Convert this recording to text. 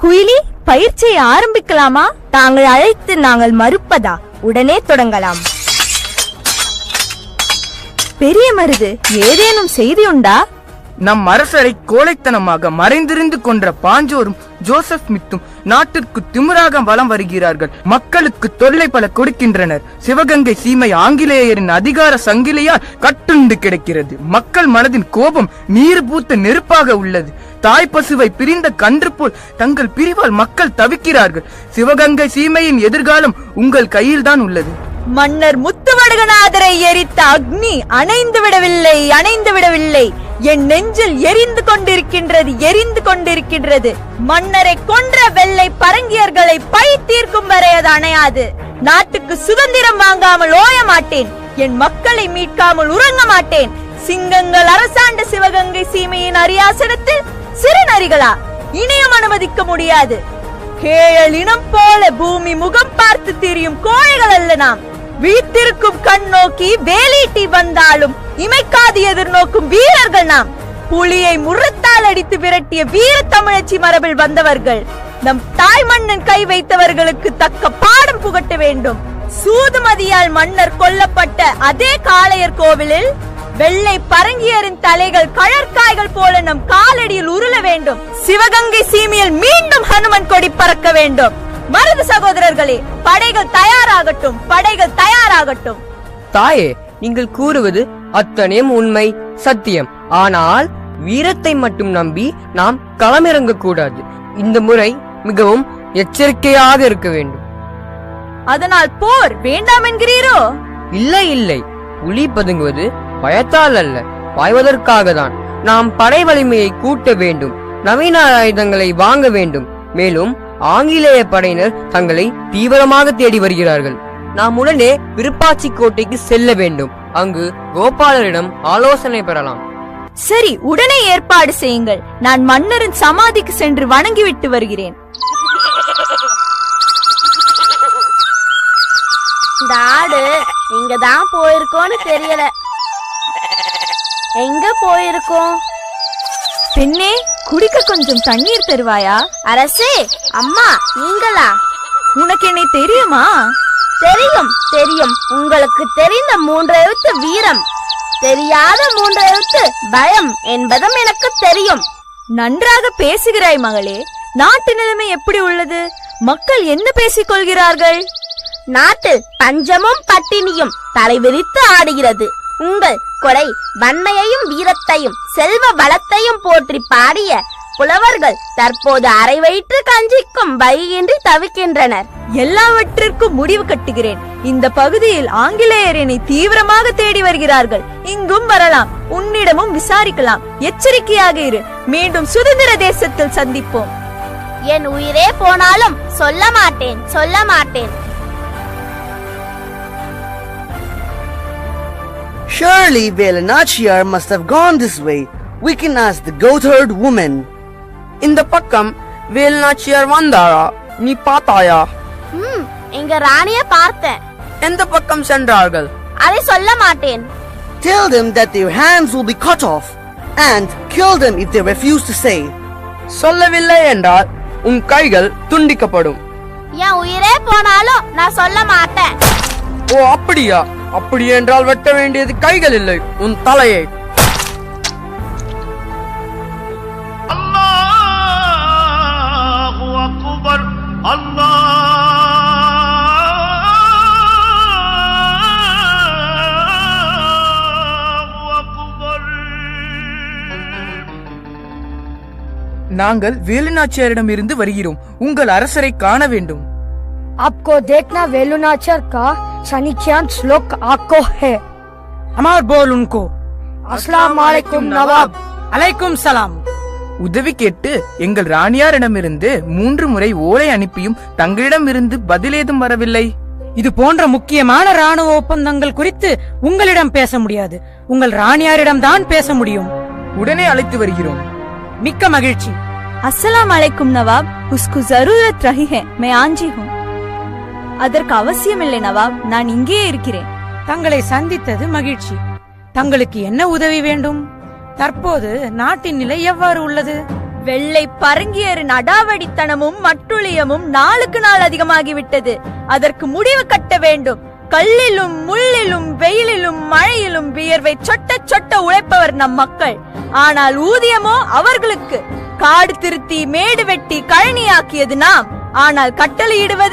குயிலி, பயிற்சியை ஆரம்பிக்கலாமா? தாங்கள் அழைத்து நாங்கள் மறுப்பதா? உடனே தொடங்கலாம். பெரிய மருது, ஏதேனும் செய்தி உண்டா? நம் அரசரை கோழைத்தனமாக மறைந்திருந்து கொன்ற பாஞ்சோரும் ஜோசப் மித்தும் நாட்டிற்கு திமிராக வலம் வருகிறார்கள். மக்களுக்கு தொல்லை பல கொடுக்கின்றனர். சிவகங்கை சீமை ஆங்கிலேயரின் அதிகார சங்கிலியால் கட்டுண்டு கிடக்கிறது. மக்கள் மனதின் கோபம் நீர் பூத்த நெருப்பாக உள்ளது. தாய் பசுவை பிரிந்த கன்று போல் தங்கள் பிரிவால் மக்கள் தவிக்கிறார்கள். சிவகங்கை சீமையின் எதிர்காலம் உங்கள் கையில்தான் உள்ளது. மன்னர் முத்துவடுகநாதரை எரித்த அக்னி அணைந்து விடவில்லை. என் நெஞ்சில் எரிந்து கொண்டிருக்கின்றது. மன்னரை கொன்ற வெள்ளை பரங்கியர்களை பழி தீர்க்கும் வரை அது அணையாது. நாட்டுக்கு சுதந்திரம் வாங்காமல் ஓய மாட்டேன். என் மக்களை மீட்காமல் உறங்க மாட்டேன். சிங்கங்கள் அரசாண்ட சிவகங்கை சீமையின் அரியாசனத்தில் சிறுநரிகளா? இணையம் அனுமதிக்க முடியாது. கேழல் இனம் போல பூமி முகம் பார்த்து திரியும் கோழைகள் அல்ல நாம். வீட்டிற்கும் கண் நோக்கி வேலீட்டி வந்தாலும் இமைக்காது எதிர்நோக்கும் வீரர்கள் நாம். புலியை முரத்தால் அடித்து விரட்டிய வீர தமிழச்சி மரபில் வந்தவர்கள். நம் தாய் மன்னன் கை வைத்தவர்களுக்கு தக்க பாடம் புகட்ட வேண்டும். சூதுமதியால் மன்னர் கொல்லப்பட்ட அதே காளையர் கோவிலில் வெள்ளை பரங்கியரின் தலைகள் கழற்காய்கள் போல நம் காலடியில் உருள வேண்டும். சிவகங்கை சீமையில் மீண்டும் ஹனுமன் கொடி பறக்க வேண்டும். மருது சகோதரர்களே, படைகள் தயாராகட்டும். தாயே, நீங்கள் கூறுவது அத்தனையும் உண்மை, சத்தியம். ஆனால் வீரத்தை மட்டும் நம்பி நாம் களமிறங்க கூடாது. இந்த முறை மிகவும் எச்சரிக்கையாக இருக்க வேண்டும். அதனால் போர் வேண்டாம் என்கிறீரோ? இல்லை, புலி பதுங்குவது பயத்தால் அல்ல, பாய்வதற்காக தான். நாம் படை வலிமையை கூட்ட வேண்டும். நவீன ஆயுதங்களை வாங்க வேண்டும். மேலும் ஆங்கிலேய படையினர் தங்களை தீவிரமாக தேடி வருகிறார்கள். நாம் உடனே விருப்பாச்சி கோட்டைக்கு செல்ல வேண்டும். அங்கு கோபாலரிடம் ஆலோசனை பெறலாம். சரி, உடனே ஏற்பாடு செய்யுங்கள். நான் மன்னரின் சமாதிக்கு சென்று வணங்கிவிட்டு வருகிறேன். இந்த ஆடு இங்கதான் போயிருக்கோன்னு தெரியல. எங்க போயிருக்கோம்? பெண்ணே, குடிக்க கொஞ்சம் தண்ணீர் தருவாயா? அரசே, அம்மா, நீங்களா? உனக்கு என்னை தெரியுமா? தெரியும். உங்களுக்கு தெரிந்த 3 எழுத்து வீரம், தெரியாத 3 எழுத்து பயம் என்பதும் எனக்கு தெரியும். நன்றாக பேசுகிறாய் மகளே. நாட்டு நிலைமை எப்படி உள்ளது? மக்கள் என்ன பேசிக் கொள்கிறார்கள்? நாட்டில் பஞ்சமும் பட்டினியும் தலைவிரித்து ஆடுகிறது. உங்கள் கொடை வன்மையையும் வீரத்தையும் செல்வ வளத்தையும் போற்றி பாடிய புலவர்கள் தற்போது அரை வயிற்று கஞ்சிக்கும் வழியின்றி தவிக்கின்றனர். எல்லாவற்றிற்கும் முடிவு கட்டுகிறேன். இந்த பகுதியில் ஆங்கிலேயர் என்னை தீவிரமாக தேடி வருகிறார்கள். இங்கும் வரலாம். உன்னிடமும் விசாரிக்கலாம். எச்சரிக்கையாக இரு. மீண்டும் சுதந்திர தேசத்தில் சந்திப்போம். என் உயிரே போனாலும் சொல்ல மாட்டேன். Surely Velanachiyar must have gone this way. We can ask the goatherd woman. இந்த பக்கம் வேலுநாச்சியார் வந்தாரா? நீ பார்த்தாயா? இங்க ராணிய பார்த்தேன். எந்த பக்கம் சென்றார்கள்? அதை சொல்ல மாட்டேன். Tell them that their hands will be cut off and kill them if they refuse to say. சொல்லவில்லை என்றால் உன் கைகள் துண்டிக்கப்படும். என் உயிரே போனாலும் நான் சொல்ல மாட்டேன். ஓ, அப்படியா? அப்படி என்றால் வெட்ட வேண்டியது கைகள் இல்லை, உன் தலையை. அல்லாஹு அக்பர், அல்லாஹு அக்பர். நாங்கள் வேலுநாச்சியாரிடம் இருந்து வருகிறோம். உங்கள் அரசரை காண வேண்டும். आपको देखना वेलुनाचर का सनीचान श्लोक आको है। हमार बोल उनको। अस्सलाम वालेकुम नवाब। அலைக்கும் சலாம். உதவி கேட்டு எங்கள் ராணியாரிடமிருந்து 3 முறை ஓலை அனுப்பியும் தங்களிடமிருந்து பதிலேதும் வரவில்லை. இது போன்ற முக்கியமான ராணுவ ஒப்பந்தங்கள் குறித்து உங்களிடம் பேச முடியாது. உங்கள் ராணியாரிடம் தான் பேச முடியும். உடனே அழைத்து வருகிறோம். மிக்க மகிழ்ச்சி. அஸ்ஸலாமு அலைக்கும் நவாப். உஸ்கு ஜரூரத் ரஹி ஹை, मैं आंजी हूं. அதற்கு அவசியமில்லை நவாப், நான் இங்கே இருக்கிறேன். தங்களை சந்தித்தது மகிழ்ச்சி. தங்களுக்கு என்ன உதவி வேண்டும்? தற்போது நாட்டின் நிலை எவ்வாறு உள்ளது? வெள்ளை பரங்கியரின் அடாவடித்தனமும் மட்டுளியமும் நாளுக்கு நாள் அதிகமாகிவிட்டது. அதற்கு முடிவு கட்ட வேண்டும். கல்லிலும் முள்ளிலும் வெயிலிலும் மழையிலும் வியர்வை சொட்ட சொட்ட உழைப்பவர் நம் மக்கள். ஆனால் ஊதியமோ அவர்களுக்கு. காடு திருத்தி மேடு வெட்டி கழனியாக்கியது நாம். ஆனால் கட்டளையிடுவது